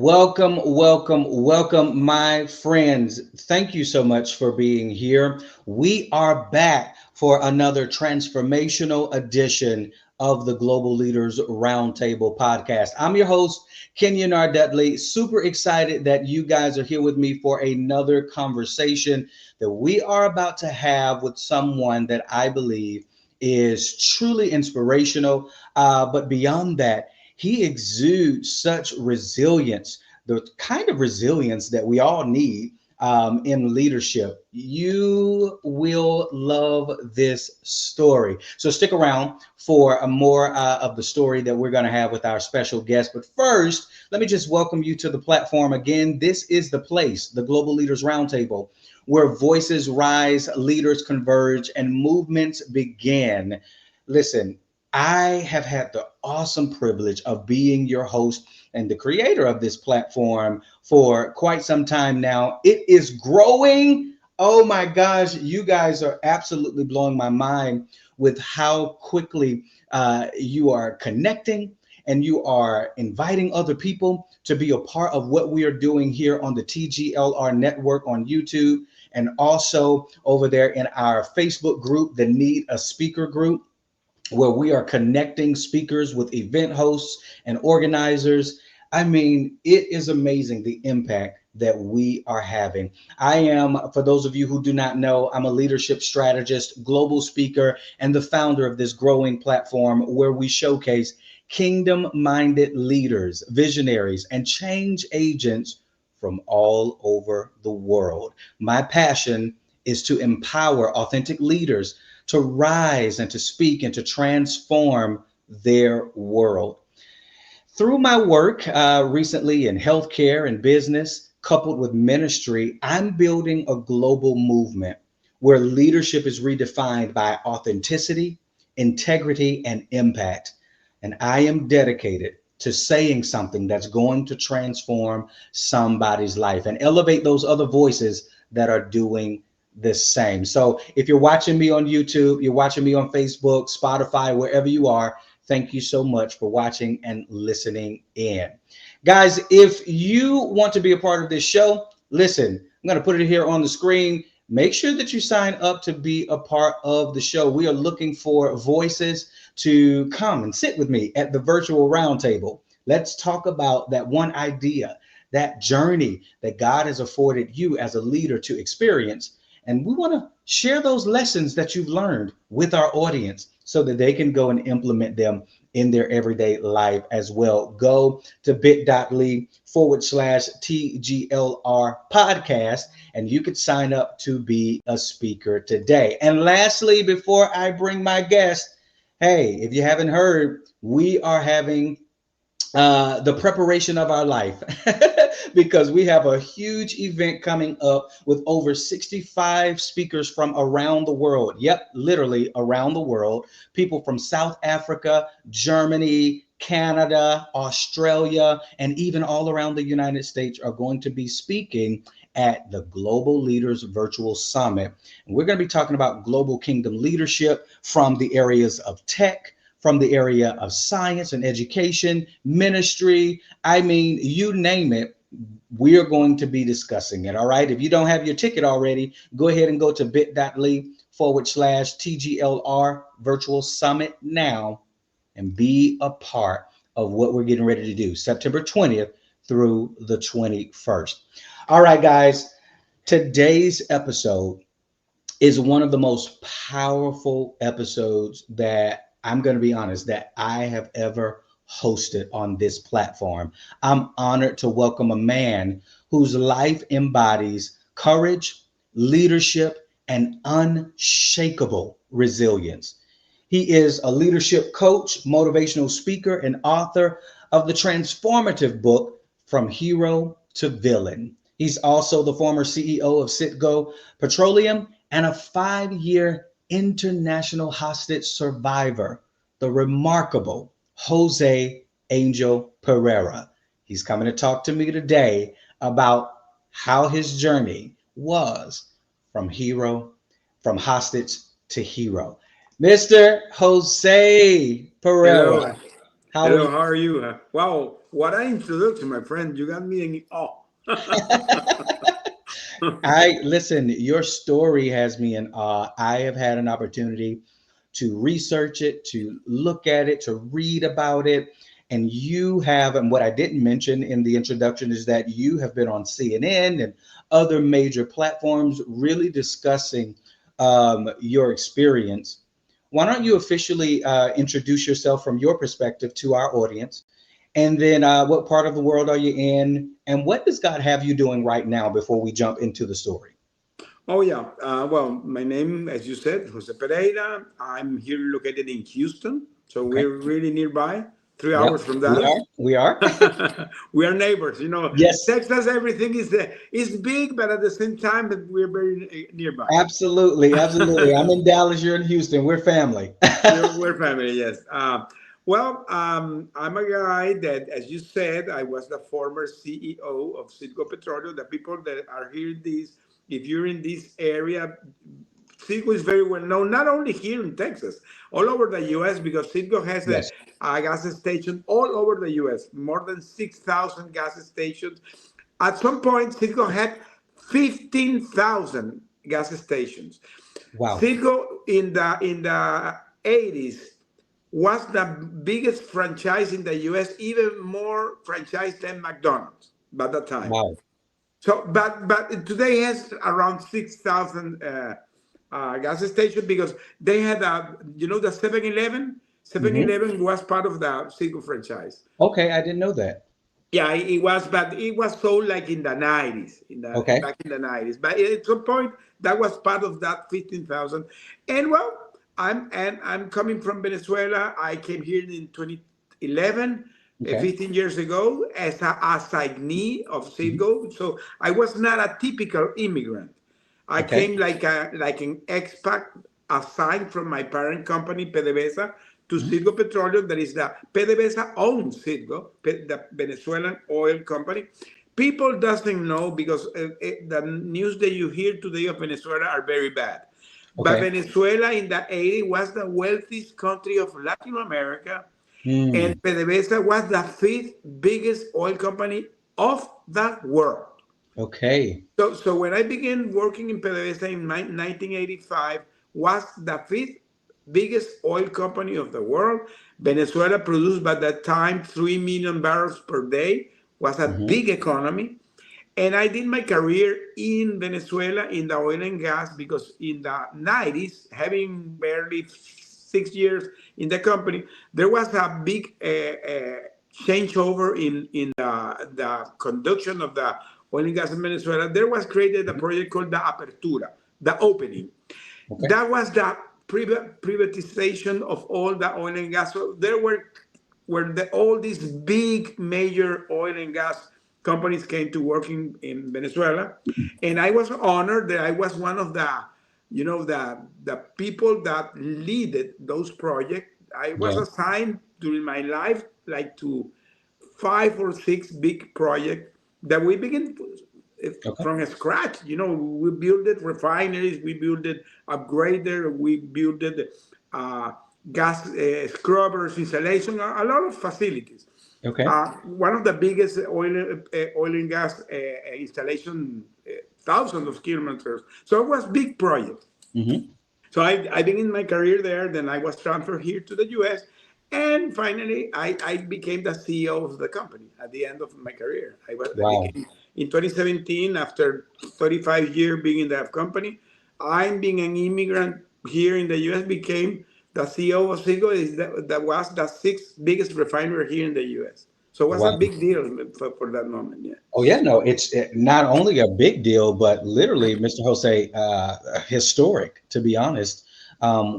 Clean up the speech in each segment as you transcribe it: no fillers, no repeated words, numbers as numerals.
Welcome, welcome, welcome, my friends. Thank you so much for being here. We are back for another transformational edition of the Global Leaders Roundtable podcast. I'm your host, Kenyon R. Dudley. Super excited that you guys are here with me for another conversation that we are about to have with someone that I believe is truly inspirational. But beyond that, he exudes such resilience, the kind of resilience that we all need in leadership. You will love this story. So stick around for a more of the story that we're going to have with our special guest. But first, let me just welcome you to the platform again. This is the place, the Global Leaders Roundtable, where voices rise, leaders converge, and movements begin. Listen, I have had the awesome privilege of being your host and the creator of this platform for quite some time now. It is growing. Oh my gosh, you guys are absolutely blowing my mind with how quickly you are connecting and you are inviting other people to be a part of what we are doing here on the TGLR network on YouTube and also over there in our Facebook group, the Need a Speaker group, where we are connecting speakers with event hosts and organizers. I mean, it is amazing the impact that we are having. I am, for those of you who do not know, I'm a leadership strategist, global speaker, and the founder of this growing platform where we showcase kingdom-minded leaders, visionaries, and change agents from all over the world. My passion is to empower authentic leaders to rise and to speak and to transform their world. Through my work recently in healthcare and business, coupled with ministry, I'm building a global movement where leadership is redefined by authenticity, integrity, and impact. And I am dedicated to saying something that's going to transform somebody's life and elevate those other voices that are doing the same. So if you're watching me on YouTube, you're watching me on Facebook, Spotify, wherever you are, thank you so much for watching and listening in. Guys, if you want to be a part of this show, listen, I'm going to put it here on the screen. Make sure that you sign up to be a part of the show. We are looking for voices to come and sit with me at the virtual roundtable. Let's talk about that one idea, that journey that God has afforded you as a leader to experience. And we want to share those lessons that you've learned with our audience so that they can go and implement them in their everyday life as well. Go to bit.ly/TGLR podcast, and you could sign up to be a speaker today. And lastly, before I bring my guest, hey, if you haven't heard, we are having the preparation of our life because we have a huge event coming up with over 65 speakers from around the world. Yep, literally around the world. People from South Africa, Germany, Canada, Australia, and even all around the United States are going to be speaking at the Global Leaders Virtual Summit. And we're going to be talking about global kingdom leadership from the areas of tech, from the area of science and education, ministry. I mean, you name it, we are going to be discussing it. All right. If you don't have your ticket already, go ahead and go to bit.ly/TGLR virtual summit now and be a part of what we're getting ready to do September 20th through the 21st. All right, guys, today's episode is one of the most powerful episodes that I'm going to be honest that I have ever hosted on this platform. I'm honored to welcome a man whose life embodies courage, leadership, and unshakable resilience. He is a leadership coach, motivational speaker, and author of the transformative book, From Hero to Villain. He's also the former CEO of Citgo Petroleum and a 5-year international hostage survivor, the remarkable Jose Angel Pereira. He's coming to talk to me today about how his journey was from hostage to hero. Mr. Jose Hello, Pereira, how are hello. you? How are you? Wow, What an introduction, my friend. You got me in awe. I listen, your story has me in awe. I have had an opportunity to research it, to look at it, to read about it. And you have, and what I didn't mention in the introduction is that you have been on CNN and other major platforms really discussing your experience. Why don't you officially introduce yourself from your perspective to our audience? And then what part of the world are you in? And what does God have you doing right now before we jump into the story? Oh, yeah. Well, my name, as you said, Jose Pereira. I'm here located in Houston. So Okay. we're really nearby, three Yep. hours from We are. Dallas. We are. We are neighbors. You know, Yes. Texas, everything is big, but at the same time, that we're very nearby. Absolutely. Absolutely. I'm in Dallas. You're in Houston. We're family. We're family, yes. I'm a guy that, as you said, I was the former CEO of Citgo Petroleum. The people that are here in this, if you're in this area, Citgo is very well known, not only here in Texas, all over the U.S., because Citgo has Yes. a gas station all over the U.S., more than 6,000 gas stations. At some point, Citgo had 15,000 gas stations. Wow. Citgo in the 80s was the biggest franchise in the US, even more franchise than McDonald's by that time. Wow. So, but today has around 6,000 gas stations because they had the 7-Eleven. Seven Hmm. Eleven was part of the Citgo franchise. Okay. I didn't know that. Yeah, it was, but it was sold like in the 90s, Okay. back in the 90s. But at some point, that was part of that 15,000. And well, I'm coming from Venezuela. I came here in 2011, Okay. 15 years ago, as a assignee of Mhm. Citgo. So I was not a typical immigrant. I Okay. came like an expat assigned from my parent company, PDVSA, to Mhm. Citgo Petroleum. That is the PDVSA owns Citgo, the Venezuelan oil company. People doesn't know because the news that you hear today of Venezuela are very bad. But Okay. Venezuela in the 80s was the wealthiest country of Latin America, and Hmm. PDVSA was the fifth biggest oil company of the world. Okay. So when I began working in PDVSA in 1985, was the fifth biggest oil company of the world. Venezuela produced by that time 3 million barrels per day, was a Hmm. big economy. And I did my career in Venezuela in the oil and gas because in the 90s, having barely 6 years in the company, there was a big changeover in the conduction of the oil and gas in Venezuela. There was created a project called the Apertura, the opening. Okay. That was the privatization of all the oil and gas. So there were all these big major oil and gas companies came to work in Venezuela, and I was honored that I was one of the people that leaded those projects. I was Yeah. assigned during my life like to 5 or 6 big projects that we begin Okay. from scratch. We built it refineries, we built it upgrader, we built it uh, gas scrubbers installation, a lot of facilities. Okay. One of the biggest oil and gas installation, thousands of kilometers. So it was big project. Hmm. So I began my career there. Then I was transferred here to the US. And finally, I became the CEO of the company at the end of my career. I Wow. became in 2017, after 35 years being in that company. I'm being an immigrant here in the US, became the CEO of Citgo. That was the sixth biggest refinery here in the US. So it was a Wow. big deal for that moment. Yeah. Oh yeah, no, it's not only a big deal, but literally, Mr. Jose, historic, to be honest,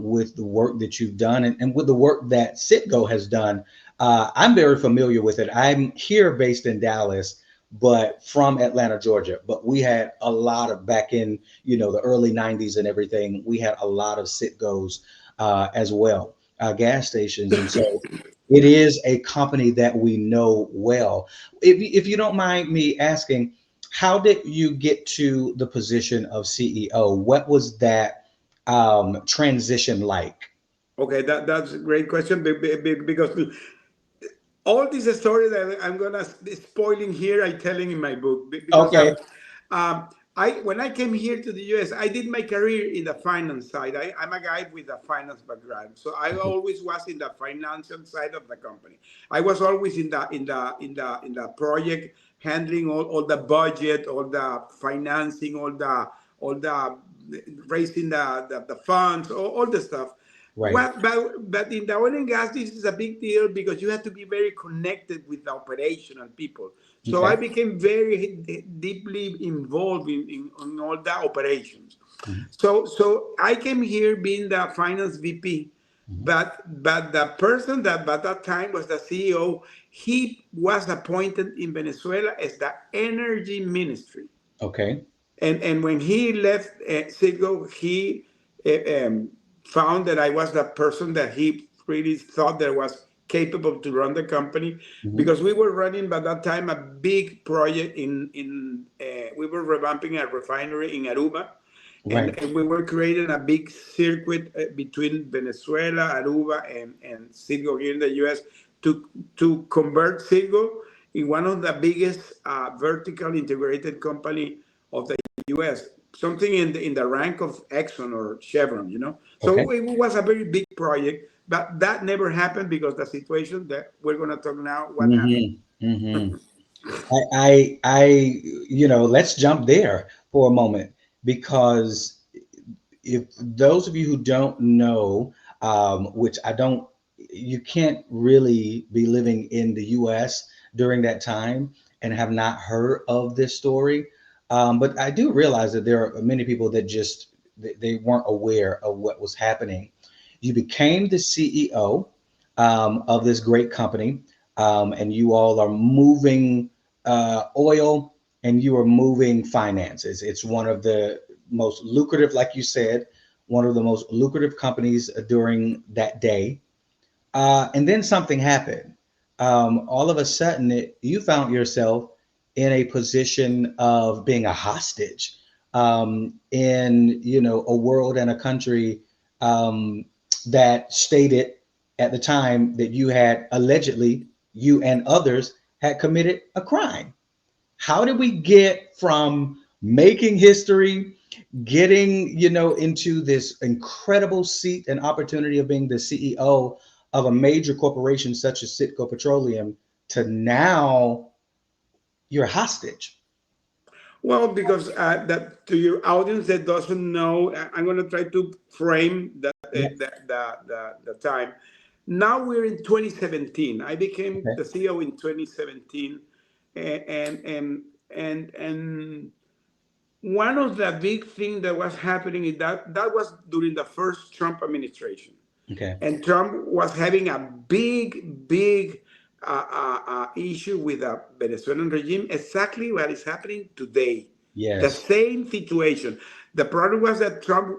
with the work that you've done and with the work that Citgo has done. I'm very familiar with it. I'm here based in Dallas, but from Atlanta, Georgia. But we had a lot of back in, the early 90s and everything, we had a lot of Citgos as well, gas stations. And so it is a company that we know well. If you don't mind me asking, how did you get to the position of CEO? What was that transition like? Okay, that's a great question because all this story that I'm gonna spoiling here, I telling in my book because Okay. um, I when I came here to the US, I did my career in the finance side. I'm a guy with a finance background, so I always was in the financial side of the company. I was always in the project, handling all the budget, all the financing, all the raising the funds, all the stuff. Right. But in the oil and gas, this is a big deal because you have to be very connected with the operational people. So I Okay. became very deeply involved in all the operations. Mhm. So I came here being the finance VP, Mhm. but the person that by that time was the CEO, he was appointed in Venezuela as the energy ministry. Okay. And when he left Citgo, he found that I was the person that he really thought that was capable to run the company, Mhm. because we were running by that time a big project in we were revamping a refinery in Aruba, Right. and we were creating a big circuit between Venezuela, Aruba, and Citgo here in the US to convert Citgo in one of the biggest vertical integrated company of the US, something in the rank of Exxon or Chevron, you know. Okay. So it was a very big project, but that never happened because the situation that we're going to talk now, what happened. Hmm. Hmm. Let's jump there for a moment because if those of you who don't know, which I don't, you can't really be living in the US during that time and have not heard of this story. But I do realize that there are many people that just they weren't aware of what was happening. You became the CEO of this great company, and you all are moving oil and you are moving finances. It's one of the most lucrative, like you said, one of the most lucrative companies during that day. And then something happened. All of a sudden, you found yourself in a position of being a hostage in a world and a country that stated at the time that you had allegedly, you and others had committed a crime. How did we get from making history, getting into this incredible seat and opportunity of being the CEO of a major corporation such as Citgo Petroleum to now you're hostage? Well, because that to your audience that doesn't know, I'm going to try to frame Yeah. the time. Now we're in 2017. I became Okay. the CEO in 2017, and one of the big things that was happening is that was during the first Trump administration, Okay. and Trump was having a big issue with the Venezuelan regime, exactly what is happening today. The Yes. same situation. The problem was that Trump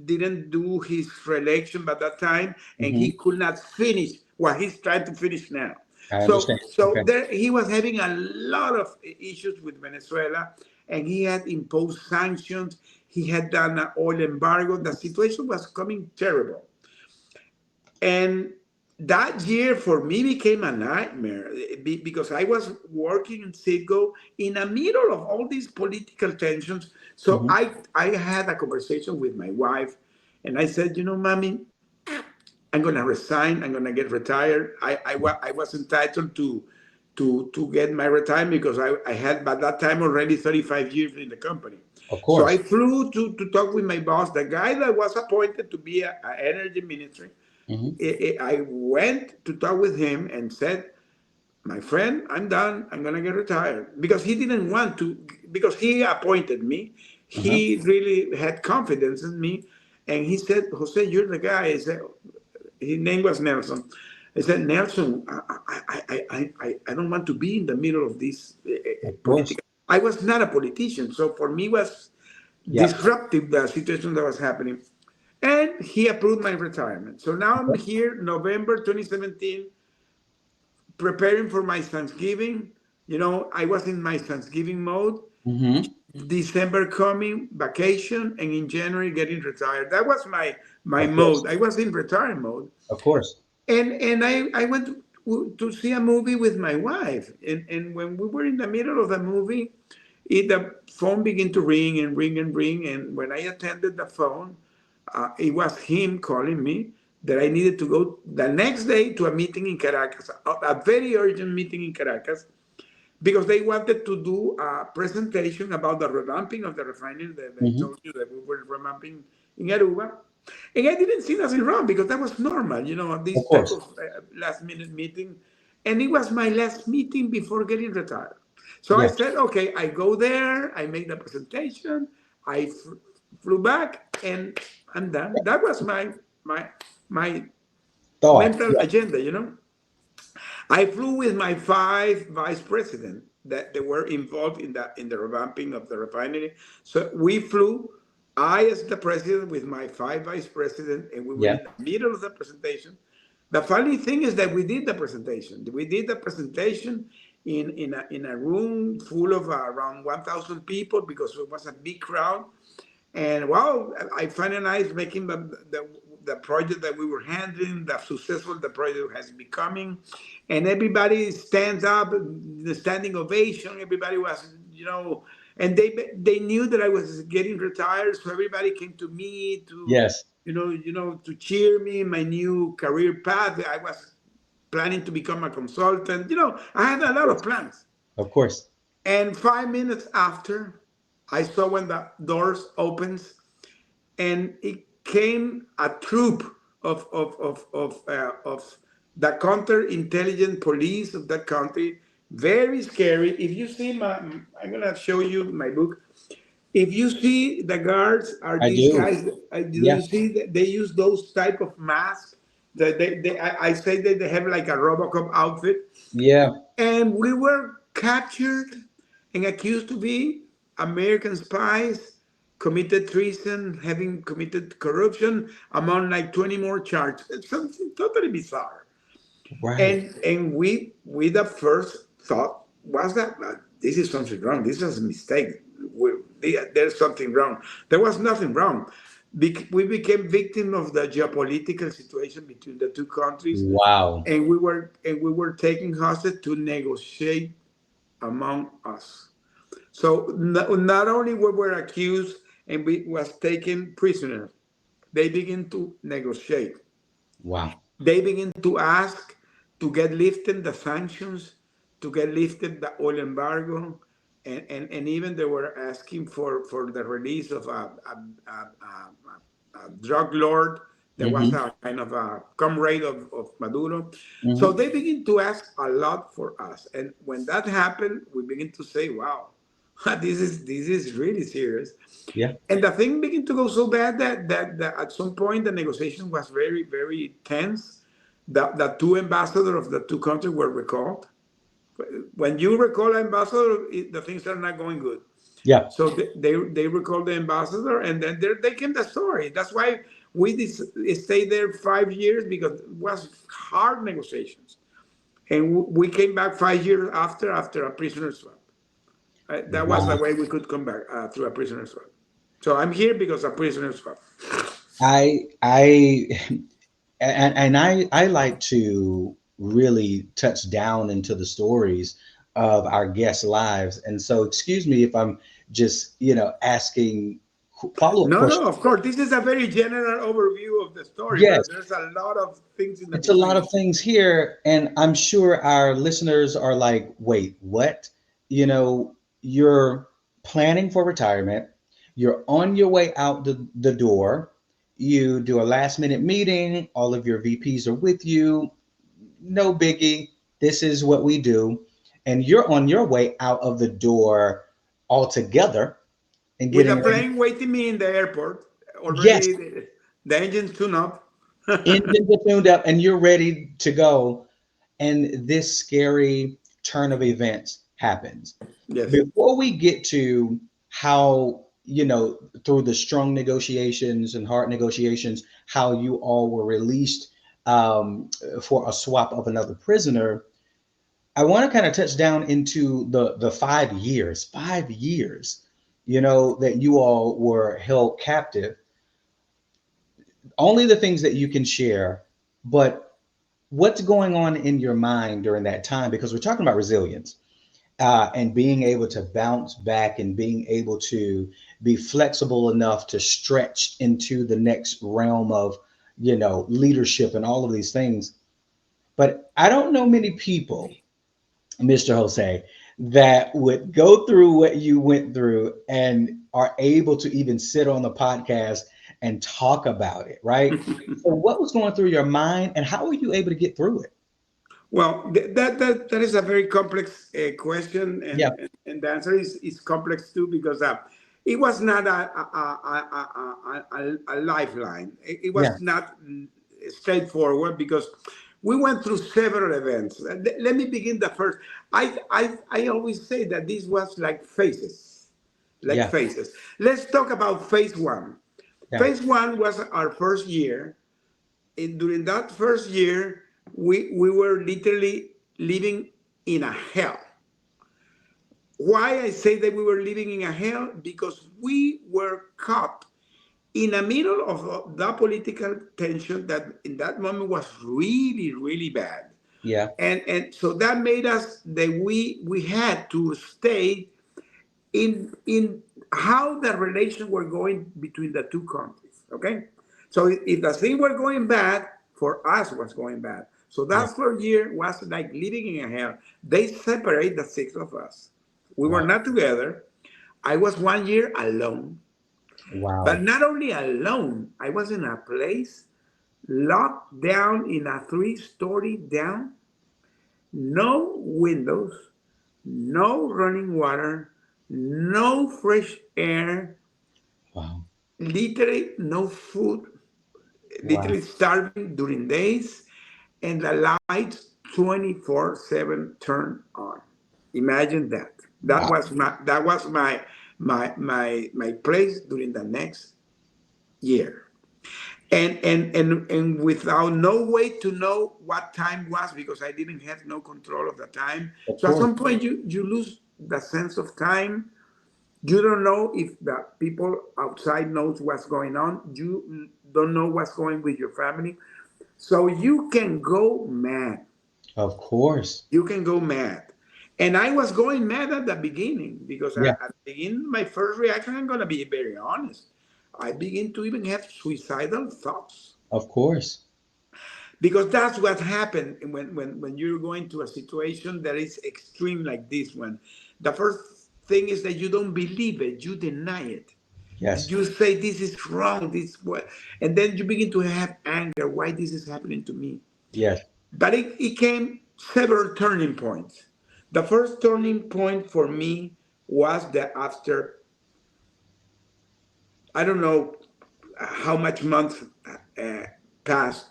didn't do his re-election by that time, and Hmm. he could not finish what he's trying to finish now. I So, understand. so Okay. there he was having a lot of issues with Venezuela, and he had imposed sanctions. He had done an oil embargo. The situation was coming terrible. And that year for me became a nightmare because I was working in Citgo in the middle of all these political tensions. So Hmm. I had a conversation with my wife, and I said, mommy, I'm going to resign. I'm going to get retired. I was entitled to get my retirement because I had by that time already 35 years in the company. Of So I course. flew to talk with my boss, the guy that was appointed to be a energy ministry. Hmm. I went to talk with him and said, my friend, I'm done. I'm going to get retired. Because he didn't want to, because he appointed me. Uh-huh. He really had confidence in me. And he said, Jose, you're the guy. I said, his name was Nelson. I said, Nelson, I don't want to be in the middle of this Of course. political. I was not a politician. So for me, was Yeah. disruptive, the situation that was happening. And he approved my retirement. So now I'm Okay. here, November 2017, preparing for my Thanksgiving. I was in my Thanksgiving mode. Hmm. December coming, vacation, and in January getting retired. That was my Of course. mode. I was in retirement mode. Of course. And I went. to see a movie with my wife. And when we were in the middle of the movie, the phone began to ring and ring and ring. And when I attended the phone, it was him calling me that I needed to go the next day to a meeting in Caracas, a very urgent meeting in Caracas, because they wanted to do a presentation about the revamping of the refinery that I Hmm. told you that we were revamping in Aruba. And I didn't see nothing wrong because that was normal, Of this type course. of last minute meeting. And it was my last meeting before getting retired. So I Yeah. said, okay, I go there, I make the presentation, I flew back, and I'm done. That was my Thought. mental Yeah. agenda. I flew with my five vice presidents that they were involved in the revamping of the refinery. So we flew, I as the president with my five vice presidents, and we were Yeah. in the middle of the presentation. The funny thing is that we did the presentation. We did the presentation in a room full of around 1,000 people because it was a big crowd. And well, I finalized making the project that we were handling, the successful the project has becoming. And everybody stands up, the standing ovation, everybody was, and they knew that I was getting retired. So everybody came to me Yes. to cheer me in my new career path. I was planning to become a consultant. I had a lot of plans. Of course. And 5 minutes after, I saw when the doors opens, and it came a troop of the counterintelligence police of that country. Very scary. If you see I'm gonna show you my book. If you see the guards are I these do. guys, do Yeah. you see that they use those type of masks? That I say that they have like a RoboCop outfit, Yeah. and we were captured and accused to be American spies, committed treason, having committed corruption, among like 20 more charges. It's something totally bizarre. Right. And we the first thought was that this is something wrong. This is a mistake. There's something wrong. There was nothing wrong. We became victim of the geopolitical situation between the two countries, Wow. and we were taken hostage to negotiate among us. So not only we were accused and we was taken prisoner, they begin to negotiate. Wow. They begin to ask to get lifted the sanctions, to get lifted the oil embargo, and even they were asking for the release of a drug lord that was Hmm. a kind of a comrade of Maduro. So Hmm. they begin to ask a lot for us. And when that happened, we begin to say, wow, this is really serious. Yeah. And the thing began to go so bad that at some point the negotiation was very, very tense. The two ambassadors of the two countries were recalled. When you recall an ambassador, the things are not going good. Yeah. So they recalled the ambassador, and then they came the story. That's why we stayed there 5 years, because it was hard negotiations. And we came back 5 years after a prisoner swap. That was the Wow. way we could come back through a prisoner swap. So I'm here because of prisoner swap. I and I like to really touch down into the stories of our guests' lives. And so excuse me if I'm just, asking follow-up No, questions. no, of course. This is a very general overview of the story, but Yes, there's a lot of things in the it's a lot between. of things here, and I'm sure our listeners are like, wait, what? You're planning for retirement, you're on your way out the door, you do a last minute meeting, all of your VPs are with you, no biggie, this is what we do, and you're on your way out of the door altogether and With a getting ready. plane waiting me in the airport, Yes, already the engine tune up. engines are tuned up and you're ready to go, and this scary turn of events happens. Yes. Before we get to how, through the strong negotiations and hard negotiations, how you all were released for a swap of another prisoner, I want to kind of touch down into the 5 years, that you all were held captive. Only the things that you can share, but what's going on in your mind during that time? Because we're talking about resilience, and being able to bounce back and being able to be flexible enough to stretch into the next realm of, leadership and all of these things. But I don't know many people, Mr. Jose, that would go through what you went through and are able to even sit on the podcast and talk about it, right? So what was going through your mind and how were you able to get through it? Well, that is a very complex question, Yeah, and the answer is complex too, because it was not a lifeline. It yeah, was not straightforward because we went through several events. Let me begin the first. I always say that this was like phases, like yeah, phases. Let's talk about phase one. yeah, Phase one was our first year. During that first year, we were literally living in a hell. Why I say that we were living in a hell? Because we were caught in the middle of the political tension that in that moment was really, really bad. yeah, And so that made us that we had to stay in how the relations were going between the two countries. Okay, so if the thing were going bad for us, was going bad. So yeah. that first year was like living in a hell. They separate the six of us. We were Wow. not together. I was 1 year alone, but Wow. not only alone. I was in a place locked down in a three-story down, no windows, no running water, no fresh air, Wow. literally no food, Wow. literally starving during days, and the lights 24/7 turned on. Imagine that. That Wow. was my place during the next year. And without no way to know what time was, because I didn't have no control of the time. Of So at course. some point you lose the sense of time. You don't know if the people outside knows what's going on. You don't know what's going with your family. So you can go mad. Of course. You can go mad. And I was going mad at the beginning because Yeah. at the beginning, my first reaction, I'm going to be very honest. I begin to even have suicidal thoughts, Of course. because that's what happened when you're going to a situation that is extreme like this one. The first thing is that you don't believe it, you deny it. Yes. You say this is wrong, this what, and then you begin to have anger. Why this is happening to me? Yes. But it came several turning points. The first turning point for me was that after, I don't know how much months uh, passed,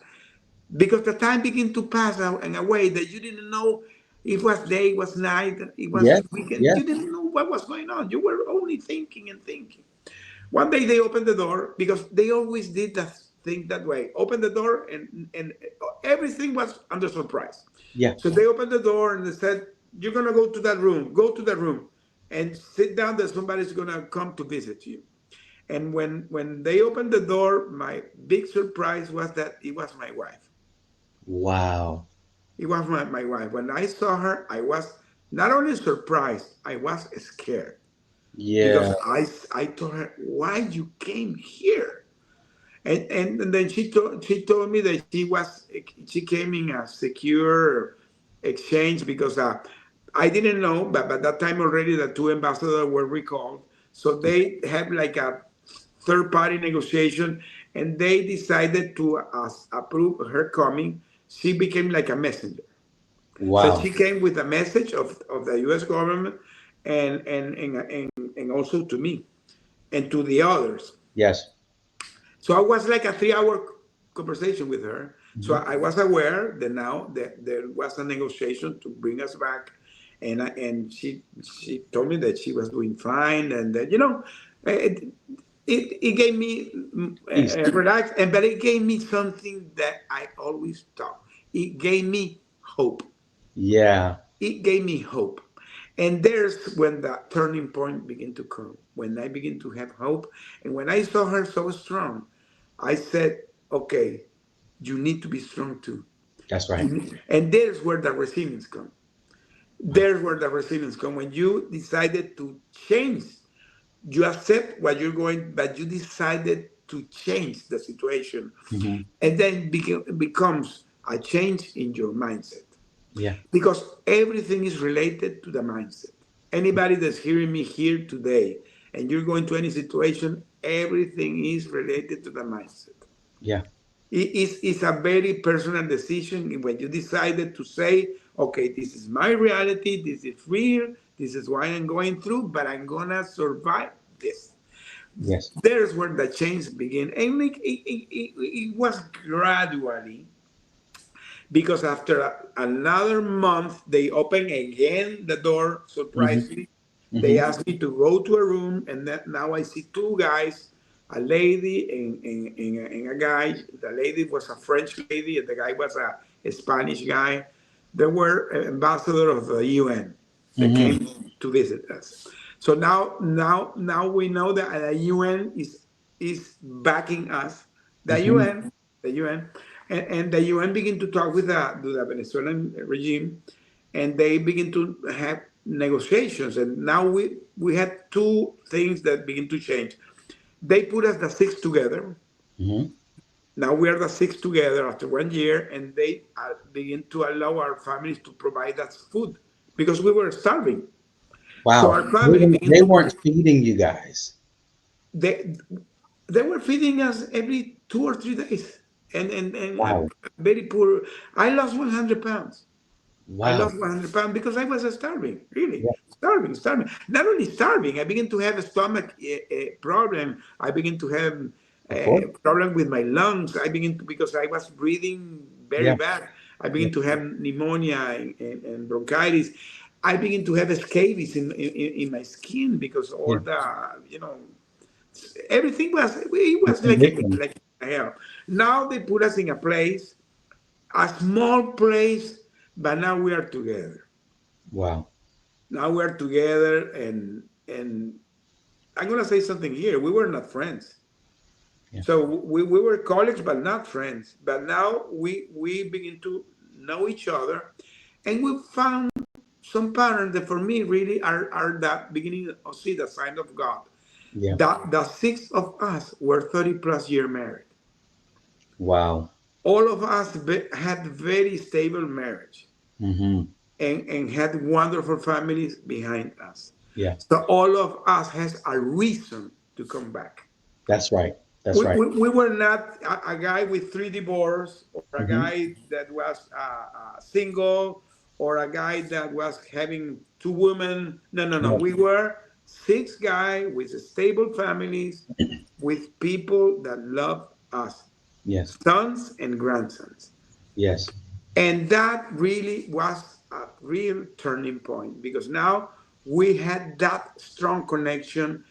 because the time began to pass in a way that you didn't know. It was day, it was night, it was Yes. weekend. Yes. You didn't know what was going on. You were only thinking and thinking. One day they opened the door, because they always did that thing that way. Open the door, and everything was under surprise. Yeah. So they opened the door and they said, "You're gonna go to that room. Go to the room, and sit down. That somebody's gonna come to visit you." And when they opened the door, my big surprise was that it was my wife. Wow. It was my wife. When I saw her, I was not only surprised, I was scared, Yeah. because I told her, "Why you came here?" And then she told me that she came in a secure exchange, because I didn't know, but by that time already the two ambassadors were recalled. So they had like a third party negotiation, and they decided to approve her coming. She became like a messenger. So Wow. she came with a message of the US government, and also to me and to the others. Yes. So I was like a 3 hour conversation with her. So Mhm. I was aware that now that there was a negotiation to bring us back, and she told me that she was doing fine, and that it it gave me Peace. relax, and but it gave me something that I always thought. It gave me hope. Yeah. It gave me hope. And there's when the turning point began to come, when I began to have hope. And when I saw her so strong, I said, okay, you need to be strong too. That's right. And there's where the resilience comes. There's where the resilience comes. When you decided to change, you accept what you're going, but you decided to change the situation. Hmm. And then becomes a change in your mindset. Yeah. Because everything is related to the mindset. Anybody that's hearing me here today, and you're going to any situation, everything is related to the mindset. Yeah. It's a very personal decision when you decided to say, okay, this is my reality, this is real, this is what I'm going through, but I'm gonna survive this. Yes. There's where the change began. And it was gradually, because after another month, they opened again the door, Hmm. surprisingly. They Hmm. asked me to go to a room, and that now I see two guys, a lady and a guy. The lady was a French lady, and the guy was a Spanish guy. They were ambassador of the UN. They Hmm. came to visit us. So now we know that the UN is backing us. The Hmm. UN, the UN, and the UN begin to talk with the Venezuelan regime, and they begin to have negotiations. And now we had two things that begin to change. They put us the six together. Hmm. Now we are the six together after 1 year, and they begin to allow our families to provide us food because we were starving. So Wow. our family begin They to weren't feeding you guys. they they were feeding us every 2 or 3 days, and Wow. very poor. I lost 100 pounds. I Wow. lost 100 pounds because I was starving, really Yeah. starving, starving. Not only starving, I began to have a stomach problem. I began to have Of course. a problem with my lungs. I began to, because I was breathing very Yeah. bad. I Yeah. began to have pneumonia and bronchitis. I began to have scabies in my skin because all Yeah. the, you know, everything was, it The was condition. like hell. Now they put us in a small place, but now we are together. Wow. Now we're together, and I'm gonna say something here. We were not friends. Yeah. So we were colleagues, but not friends. But now we begin to know each other, and we found some patterns that for me really are the beginning of see the sign of God. Yeah. The six of us were 30 plus year married. Wow. All of us had very stable marriage, Hmm. and had wonderful families behind us. Yeah. So all of us has a reason to come back. That's right. That's right. We were not a guy with three divorces, or a Hmm. guy that was single, or a guy that was having two women. No, no, no. Yeah. We were six guys with stable families, with people that love us, Yes. sons and grandsons. Yes. And that really was a real turning point, because now we had that strong connection.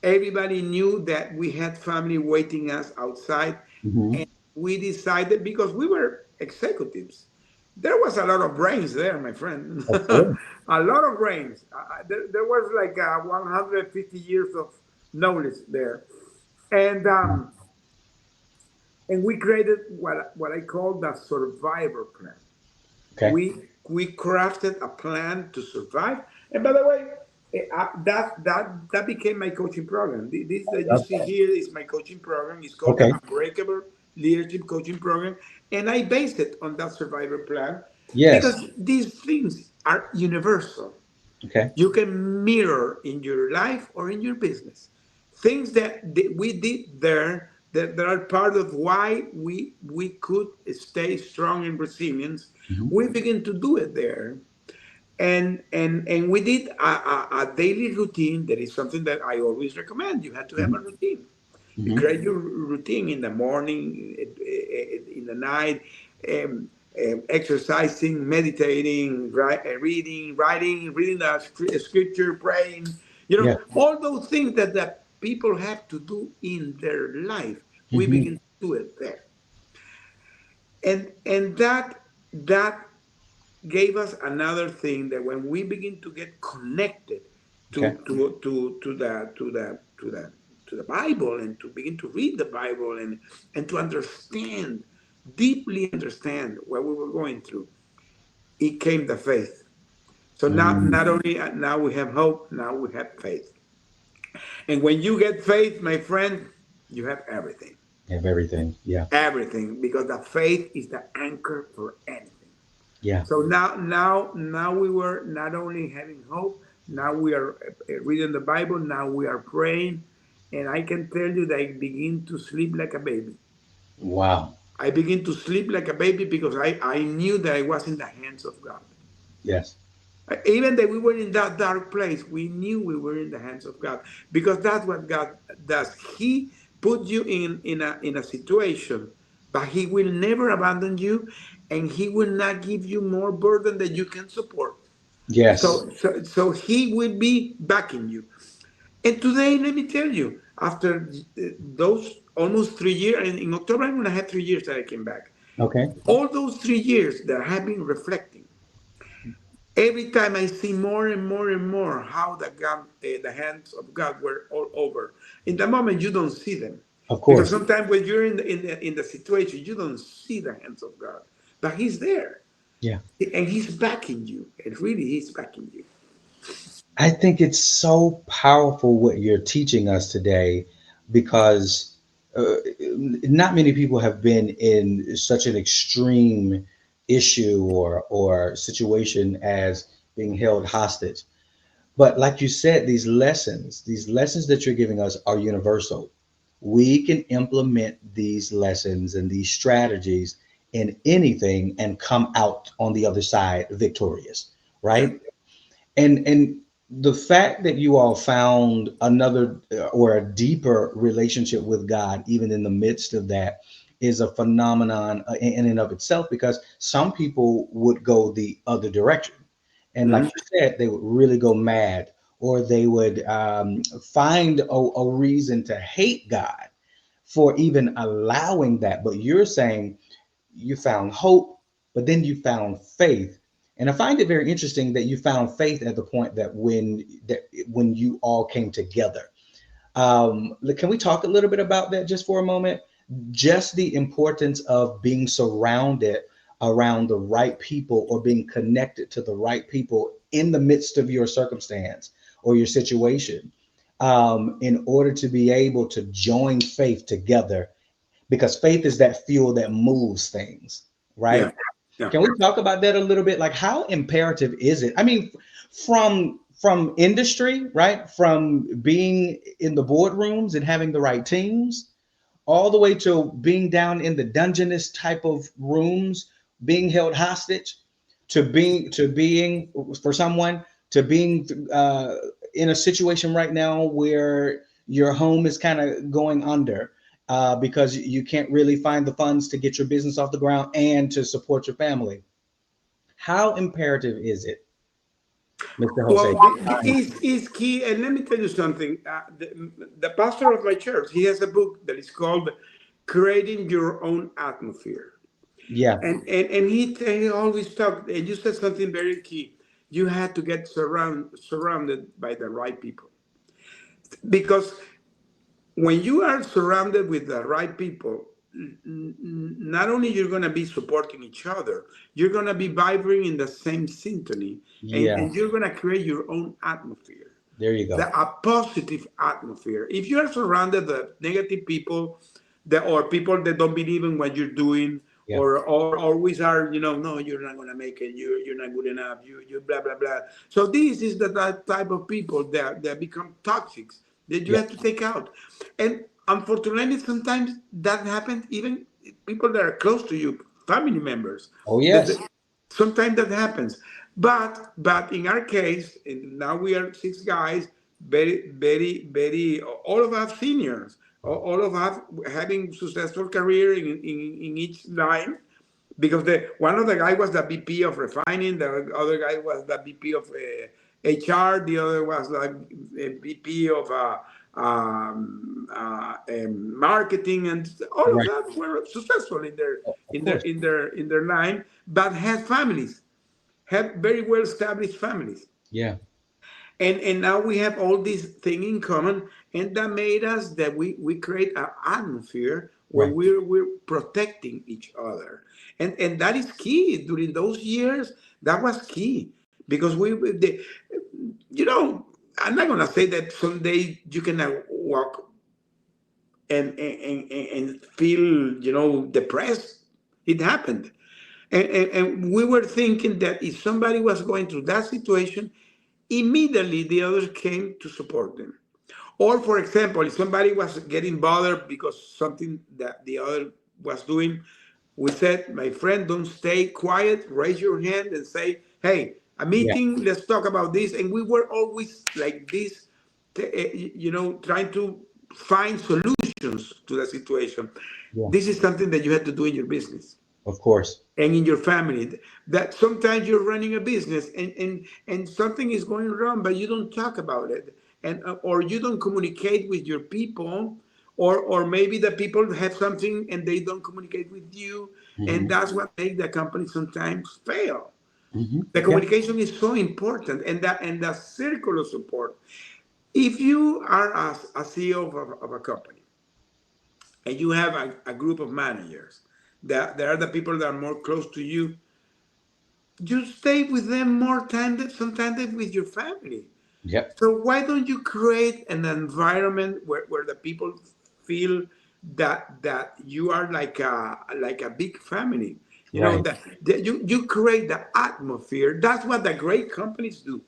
Everybody knew that we had family waiting us outside. Hmm. And we decided, because we were executives, there was a lot of brains there, my friend. Of course. A lot of brains. There was like 150 years of knowledge there. And and we created what I call the survivor plan. Okay. We crafted a plan to survive. And by the way, that became my coaching program. This I that you love see that. here is my coaching program. It's called the Okay. Unbreakable Leadership Coaching Program, and I based it on that survivor plan, because Yes. these things are universal. Okay. You can mirror in your life or in your business things that we did there, that are part of why we could stay strong and resilient. Hmm. We begin to do it there. And we did a daily routine. That is something that I always recommend. You have to have Hmm. a routine. You Hmm. create your routine in the morning, in the night, exercising, meditating, reading, writing, reading the scripture, praying. You know, Yeah. all those things that the people have to do in their life. We Hmm. begin to do it there, and that gave us another thing, that when we begin to get connected Okay. to the Bible, and to begin to read the Bible, and to understand deeply understand what we were going through, it came the faith. So now, Mm, not only now we have hope, now we have faith. And when you get faith, my friend, you have everything. have everything. Yeah. Everything, because the faith is the anchor for anything. Yeah. So now we were not only having hope, now we are reading the Bible, now we are praying, and I can tell you that I begin to sleep like a baby. Wow. I begin to sleep like a baby because I knew that I was in the hands of God. Yes. Even that we were in that dark place, we knew we were in the hands of God, because that's what God does. He put you in a situation, but He will never abandon you, and He will not give you more burden than you can support. Yes. So He will be backing you. And today, let me tell you, after those almost 3 years, and in October I'm gonna have 3 years that I came back. Okay. All those 3 years that I have been reflecting, every time I see more and more and more how the hands of God were all over. In the moment, you don't see them, Of because course. sometimes when you're in the situation, you don't see the hands of God, but He's there, Yeah. and He's backing you, and really He's backing you. I think it's so powerful what you're teaching us today because not many people have been in such an extreme issue or situation as being held hostage. But like you said, these lessons that you're giving us are universal. We can implement these lessons and these strategies in anything and come out on the other side victorious, Yeah, right? And the fact that you all found another or a deeper relationship with God even in the midst of that is a phenomenon in and of itself, because some people would go the other direction, and like hmm, you said, they would really go mad, or they would find a reason to hate God for even allowing that. But you're saying you found hope, but then you found faith. And I find it very interesting that you found faith at the point that when you all came together. Can we talk a little bit about that just for a moment? Just the importance of being surrounded around the right people or being connected to the right people in the midst of your circumstance or your situation, in order to be able to join faith together, because faith is that fuel that moves things, yeah, right? yeah. Can we talk about that a little bit? Like, how imperative is it? I mean, from industry, right? From being in the boardrooms and having the right teams, all the way to being down in the dungeness type of rooms, being held hostage, to being for someone, to being in a situation right now where your home is kind of going under, because you can't really find the funds to get your business off the ground and to support your family. How imperative is it, Mr. Jose? Well, is key, and let me tell you something. The pastor of my church, he has a book that is called "Creating Your Own Atmosphere," Yeah, and he always talked. And you said something very key. You had to get surrounded by the right people, because when you are surrounded with the right people, not only you're going to be supporting each other, you're going to be vibrating in the same symphony, yeah. and you're going to create your own atmosphere, There you go. a positive atmosphere. If you are surrounded with negative people, or people that don't believe in what you're doing, Yeah, or always are, no, you're not going to make it, you're not good enough, you blah blah blah. So this is the type of people that become toxic, that you yeah. have to take out. And unfortunately, sometimes that happens even people that are close to you, family members. Oh That, yes. that- Sometimes that happens. But in our case, and now we are six guys, very, very, very, all of us seniors, all of us having successful career in each line, because the one of the guy was the VP of refining, the other guy was the VP of HR, the other was the VP of marketing, and all of Right. that were successful in their Of course. line, but had families, had very well established families. Yeah. And now we have all these things in common, and that made us that we create an atmosphere where Right. we're protecting each other, and that is key during those years. That was key because you know, I'm not gonna say that someday you can walk and feel, you know, depressed. It happened, and we were thinking that if somebody was going through that situation, immediately the others came to support them. Or, for example, if somebody was getting bothered because something that the other was doing, we said, my friend, don't stay quiet, raise your hand and say, hey, a Yeah. meeting, let's talk about this. And we were always like this, you know, trying to find solutions to the situation. Yeah. This is something that you have to do in your business Of course. and in your family, that sometimes you're running a business and something is going wrong but you don't talk about it, and or you don't communicate with your people, or maybe the people have something and they don't communicate with you, and Hmm. that's what makes the company sometimes fail. Hmm. The Yeah. communication is so important, and the circle of support. If you are a CEO of a company and you have a group of managers that there are the people that are more close to you, you stay with them more time than sometimes than with your family. Yep. So why don't you create an environment where the people feel that you are like a big family? You know Right. that you create the atmosphere. That's what the great companies do.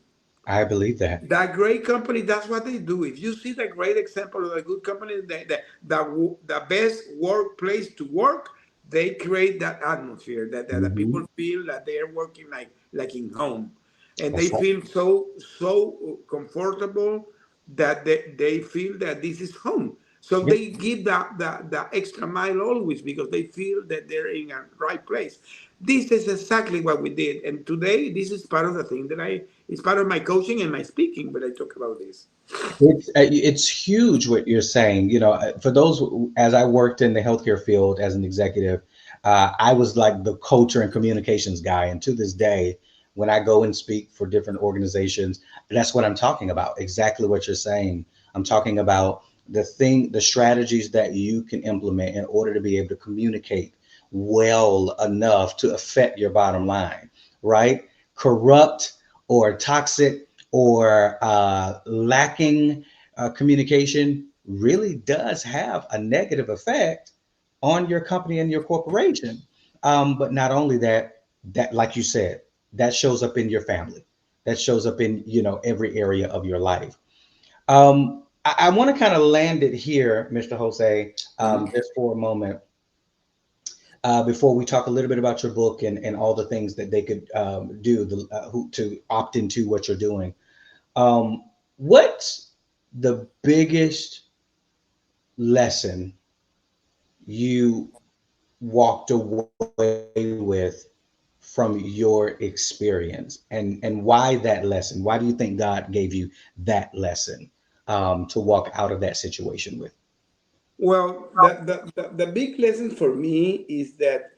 I believe that. That great company, that's what they do. If you see the great example of a good company, the best workplace to work, they create that atmosphere that the Hmm. people feel that they are working like in home, and they That's right. feel so comfortable that they feel that this is home. So Yep. they give the extra mile always because they feel that they're in a right place. This is exactly what we did. And today, this is part of the thing that it's part of my coaching and my speaking, but I talk about this. It's huge what you're saying. You know, for those, as I worked in the healthcare field as an executive, I was like the culture and communications guy. And to this day, when I go and speak for different organizations, that's what I'm talking about. Exactly what you're saying. I'm talking about the strategies that you can implement in order to be able to communicate well enough to affect your bottom line, right? Corrupt or toxic or lacking communication really does have a negative effect on your company and your corporation. But not only that, that like you said, that shows up in your family, that shows up in every area of your life. I want to kind of land it here, Mr. Jose, Mhm. just for a moment, before we talk a little bit about your book and all the things that they could do to opt into what you're doing. What's the biggest lesson you walked away with from your experience, and why that lesson? Why do you think God gave you that lesson to walk out of that situation with? Well, the big lesson for me is that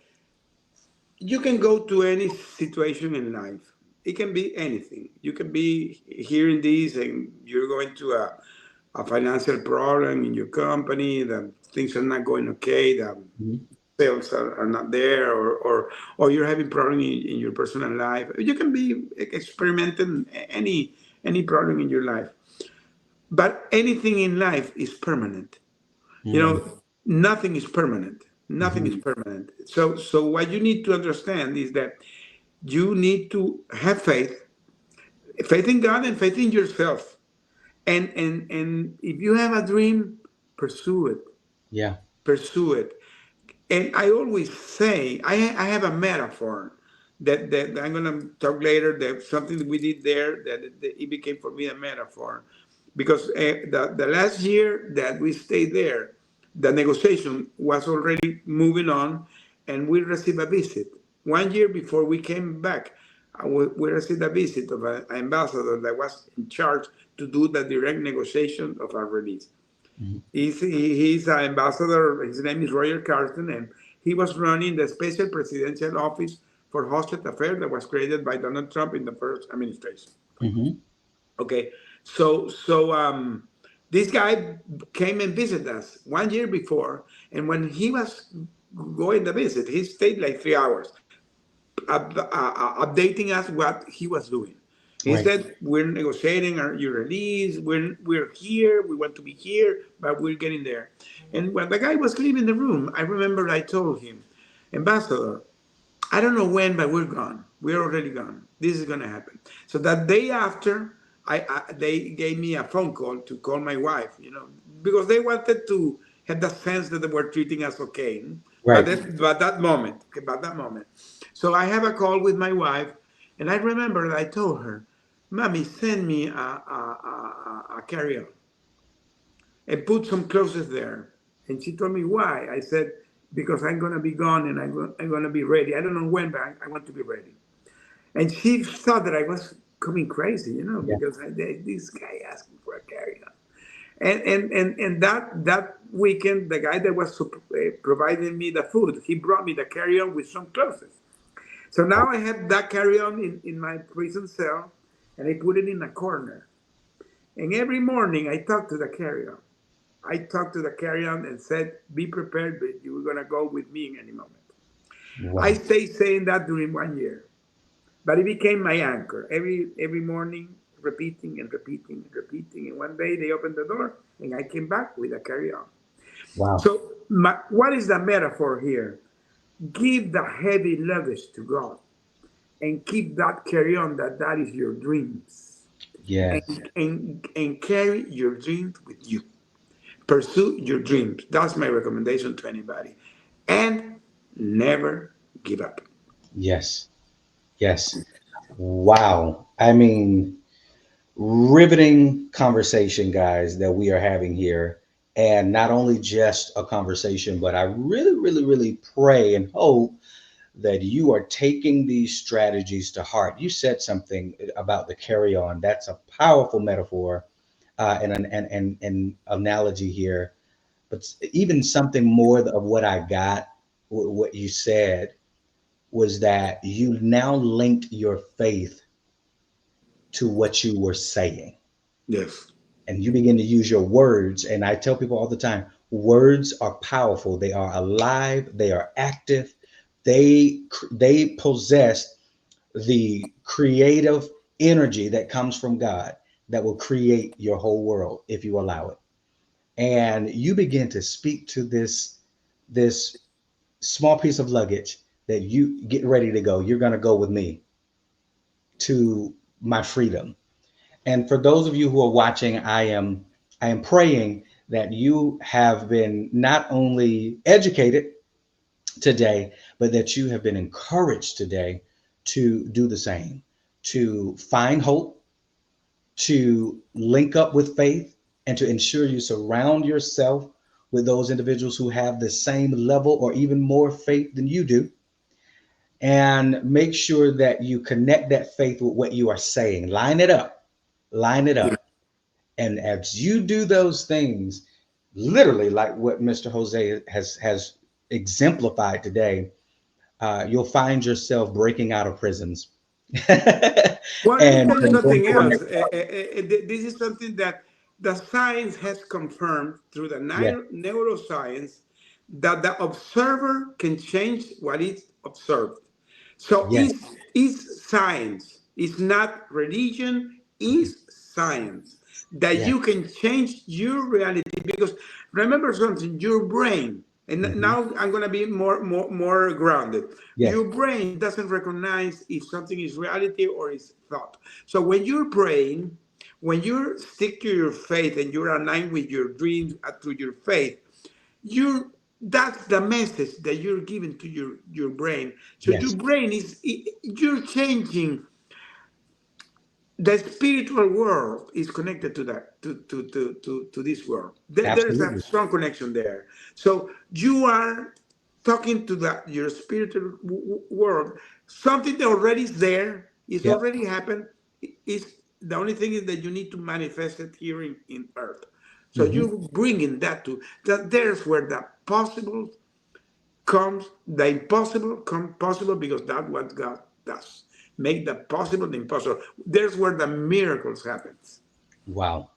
you can go to any situation in life. It can be anything. You can be hearing this and you're going to a financial problem in your company, that things are not going okay, that Mhm. sales are not there, or you're having problem in your personal life. You can be experimenting any problem in your life. But anything in life is permanent. You Mm. know, nothing is permanent. Nothing is Mhm. permanent. So what you need to understand is that you need to have faith in God and faith in yourself. And if you have a dream, pursue it. Yeah. Pursue it. And I always say, I have a metaphor that I'm going to talk later, that something that we did there, that it became for me a metaphor. Because the last year that we stayed there, the negotiation was already moving on, and we received a visit. 1 year before we came back, we received a visit of an ambassador that was in charge to do the direct negotiation of our release. Mhm. He's an ambassador. His name is Roger Carson, and he was running the special presidential office for hostage affairs that was created by Donald Trump in the first administration. Mhm. Okay, so this guy came and visited us 1 year before, and when he was going to visit, he stayed like 3 hours, updating us what he was doing. He Right. said, "We're negotiating your release. We're here. We want to be here, but we're getting there." And when the guy was leaving the room, I remember I told him, "Ambassador, I don't know when, but we're gone. We're already gone. This is gonna happen." So that day after, they gave me a phone call to call my wife, because they wanted to have the sense that they were treating us okay. But Right. that moment. So I have a call with my wife, and I remember that I told her, "Mommy, send me a carry-on and put some clothes there." And she told me why. I said, "Because I'm gonna be gone and I'm gonna be ready. I don't know when, but I want to be ready." And she thought that I was coming crazy, Yeah. because this guy asking for a carry-on. And that weekend, the guy that was providing me the food, he brought me the carry-on with some clothes. So now I have that carry-on in my prison cell, and I put it in a corner. And every morning I talk to the carry-on. I talked to the carry-on and said, "Be prepared, but you're gonna go with me in any moment." I Wow. stayed saying that during 1 year, but it became my anchor. Every morning, repeating and repeating and repeating. And one day they opened the door, and I came back with a carry-on. Wow. So, what is the metaphor here? Give the heavy luggage to God, and keep that carry-on. That is your dreams, Yes. and carry your dreams with you. Pursue your dreams. That's my recommendation to anybody. And never give up. Yes. Yes. Wow. I mean, riveting conversation, guys, that we are having here. And not only just a conversation, but I really, really, really pray and hope that you are taking these strategies to heart. You said something about the carry on. That's a powerful metaphor and an analogy here. But even something more of what I got, what you said, was that you now linked your faith to what you were saying. Yes. And you begin to use your words. And I tell people all the time, words are powerful. They are alive. They are active. They possess the creative energy that comes from God that will create your whole world if you allow it. And you begin to speak to this small piece of luggage that you get ready to go. You're going to go with me to my freedom. And for those of you who are watching, I am praying that you have been not only educated today, but that you have been encouraged today to do the same, to find hope, to link up with faith, and to ensure you surround yourself with those individuals who have the same level or even more faith than you do. And make sure that you connect that faith with what you are saying. Line it up. Line it Yeah. up. And as you do those things, literally like what Mr. Jose has exemplified today, you'll find yourself breaking out of prisons Well, let me and tell you going something to the else. next level. This is something that the science has confirmed through the Yes, neuroscience, that the observer can change what is observed. So yes, is science. It's not religion, is science. That yes, you can change your reality, because remember something, your brain, and hmm now I'm gonna be more grounded. yes, Your brain doesn't recognize if something is reality or is thought. So when your brain, when you stick to your faith and you're aligned with your dreams through your faith, you that's the message that you're giving to your brain. So your yes, brain is, you're changing. The spiritual world is connected to that, to this world. There's a absolutely. strong connection there. So you are talking to your spiritual world. Something that already is there, is Yep. already happened. Is the only thing is that you need to manifest it here in earth. So hmm you bringing that to that. There's where the possible comes, the impossible comes possible, because that's what God does. make the possible the impossible. There's where the miracles happens. Wow.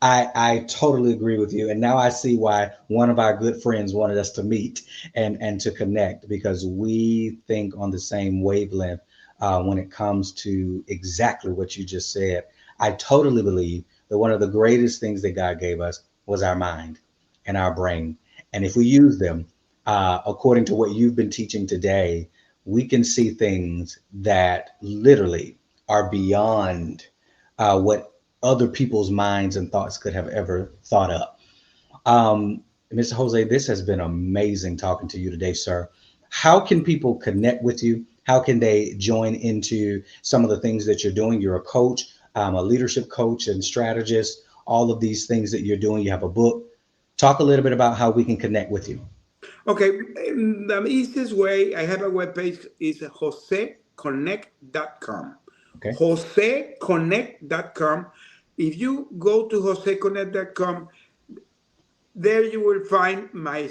I totally agree with you. And now I see why one of our good friends wanted us to meet and to connect, because we think on the same wavelength when it comes to exactly what you just said. I totally believe that one of the greatest things that God gave us was our mind and our brain. And if we use them according to what you've been teaching today, we can see things that literally are beyond what other people's minds and thoughts could have ever thought up. Mr. Jose, this has been amazing talking to you today, sir. How can people connect with you? How can they join into some of the things that you're doing? You're a coach, a leadership coach and strategist, all of these things that you're doing. You have a book. Talk a little bit about how we can connect with you. Okay, the easiest way, I have a webpage, is joseconnect.com. Okay. Joseconnect.com. If you go to joseconnect.com, there you will find my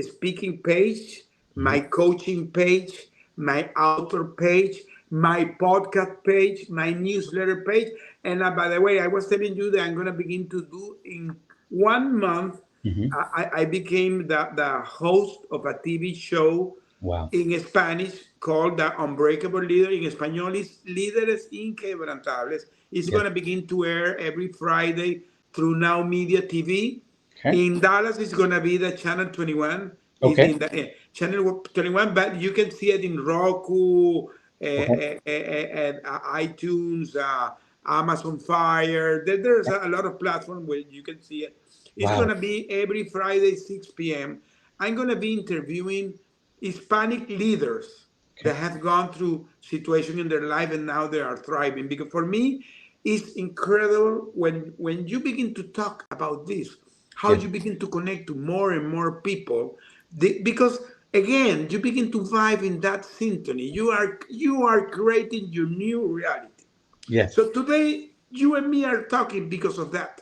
speaking page, Mhm. my coaching page, my author page, my podcast page, my newsletter page. And by the way, I was telling you that I'm going to begin to do in 1 month. Mhm. I became the host of a TV show Wow. in Spanish called The Unbreakable Leader. In Español is Líderes Inquebrantables. It's Yeah. going to begin to air every Friday through Now Media TV. Okay. In Dallas, it's going to be the Channel 21. Is Okay. in the Channel 21, but you can see it in Roku, Okay. and iTunes, Amazon Fire. There's a lot of platforms where you can see it. It's going Wow. to be every Friday, 6 p.m. I'm going to be interviewing Hispanic leaders Okay. that have gone through situations in their life and now they are thriving. Because for me, it's incredible when you begin to talk about this, how Yeah. you begin to connect to more and more people. Because again, you begin to vibe in that symphony. You are creating your new reality. Yeah. So today, you and me are talking because of that.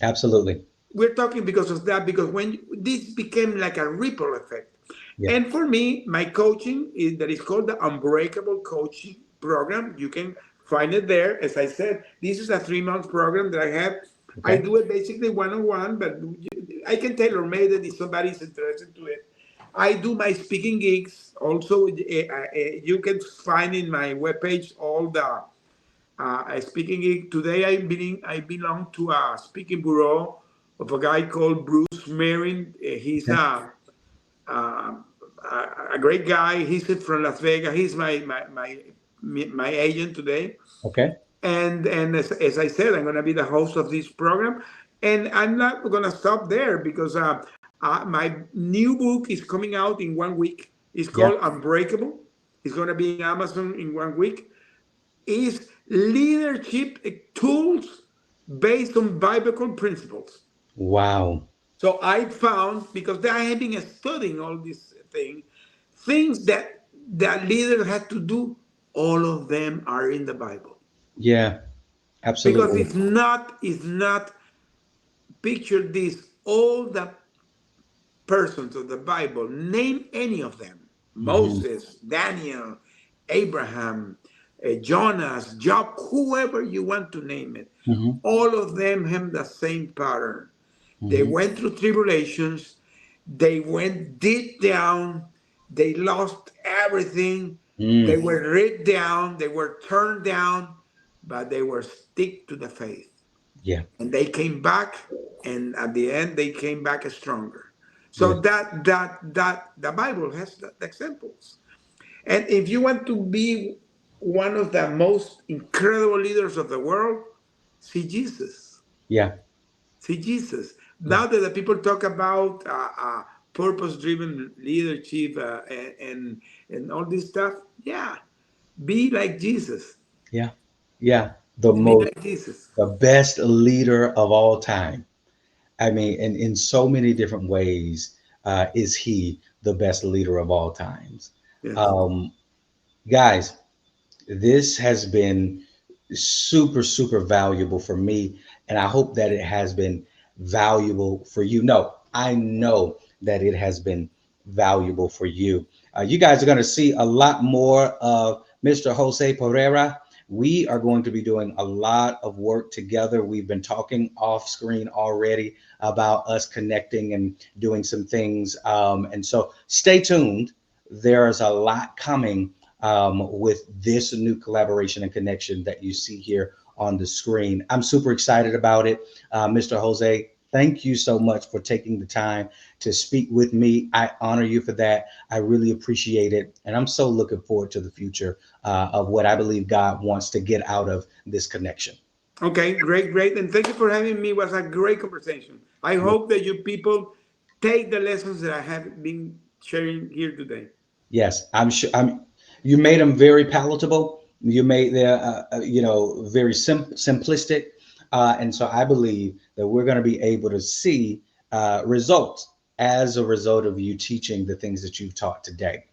Absolutely. We're talking because of that, because when this became like a ripple effect. Yeah. And for me, my coaching is that is called the Unbreakable Coaching Program. You can find it there. As I said, this is a 3 month program that I have. I Okay. do it basically one on one, but I can tailor made it if somebody's interested to it. I do my speaking gigs also. You can find in my webpage all the speaking gig. Today I belong to a speaking bureau of a guy called Bruce Marin. He's Okay. uh, a great guy. He's from Las Vegas. He's my agent today. Okay. And as I said, I'm going to be the host of this program. And I'm not going to stop there because my new book is coming out in 1 week. It's Yeah. called Unbreakable. It's going to be in Amazon in 1 week. Is leadership tools based on biblical principles. Wow. So I found, because I have been studying all these things that leaders had to do, all of them are in the Bible. Yeah. Because Absolutely. it's not picture this, all the persons of the Bible, name any of them. Hmm. Moses, Daniel, Abraham, Jonas, Job, whoever you want to name it. Hmm. All of them have the same pattern. They Hmm. went through tribulations. They went deep down. They lost everything. They Mm. were ripped down. They were turned down, but they were stick to the faith. Yeah. And they came back, and at the end, they came back stronger. Yeah. So that the Bible has the examples. And if you want to be one of the most incredible leaders of the world, see Jesus. Yeah. See Jesus. Yeah. Now that the people talk about purpose-driven leadership and all this stuff, yeah, be like Jesus. Yeah. Yeah. The Be most, like Jesus. the best leader of all time. I mean, and in so many different ways, is he the best leader of all times? Yes. Um, Guys, this has been super, super valuable for me. And I hope that it has been valuable for you. No, I know that it has been valuable for you. You guys are going to see a lot more of Mr. Jose Pereira. We are going to be doing a lot of work together. We've been talking off screen already about us connecting and doing some things. And so stay tuned. There's a lot coming with this new collaboration and connection that you see here on the screen. I'm super excited about it. Mr. Jose, thank you so much for taking the time to speak with me. I honor you for that. I really appreciate it. And I'm so looking forward to the future of what I believe God wants to get out of this connection. Okay, great, great. And thank you for having me. It was a great conversation. I hope that you people take the lessons that I have been sharing here today. Yes, I'm sure. You made them very palatable. You made them, very simplistic, and so I believe that we're going to be able to see results as a result of you teaching the things that you've taught today.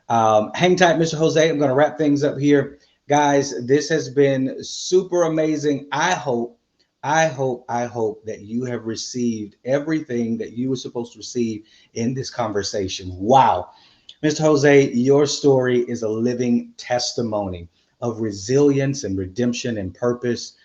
Hang tight, Mr. Jose. I'm going to wrap things up here, guys. This has been super amazing. I hope that you have received everything that you were supposed to receive in this conversation. Wow. Mr. Jose, your story is a living testimony of resilience and redemption and purpose.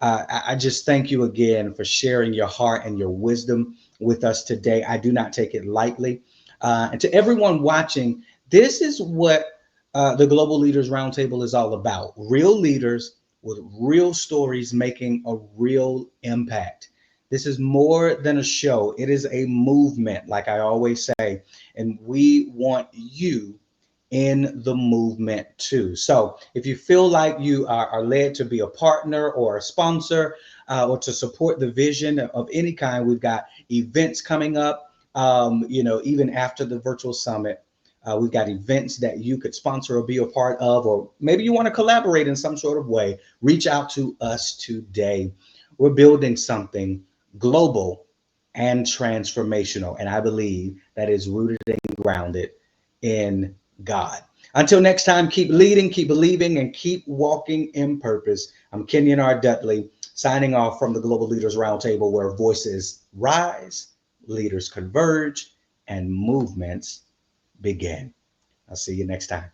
I just thank you again for sharing your heart and your wisdom with us today. I do not take it lightly. And to everyone watching, this is what the Global Leaders Roundtable is all about. Real leaders with real stories making a real impact. This is more than a show. It is a movement, like I always say, and we want you in the movement too. So if you feel like you are led to be a partner or a sponsor or to support the vision of any kind, we've got events coming up, even after the virtual summit. We've got events that you could sponsor or be a part of, or maybe you want to collaborate in some sort of way. Reach out to us today. We're building something global and transformational, and I believe that is rooted and grounded in God. Until next time, keep leading, keep believing, and keep walking in purpose. I'm Kenyon R. Dudley, signing off from the Global Leaders Roundtable, where voices rise, leaders converge, and movements begin. I'll see you next time.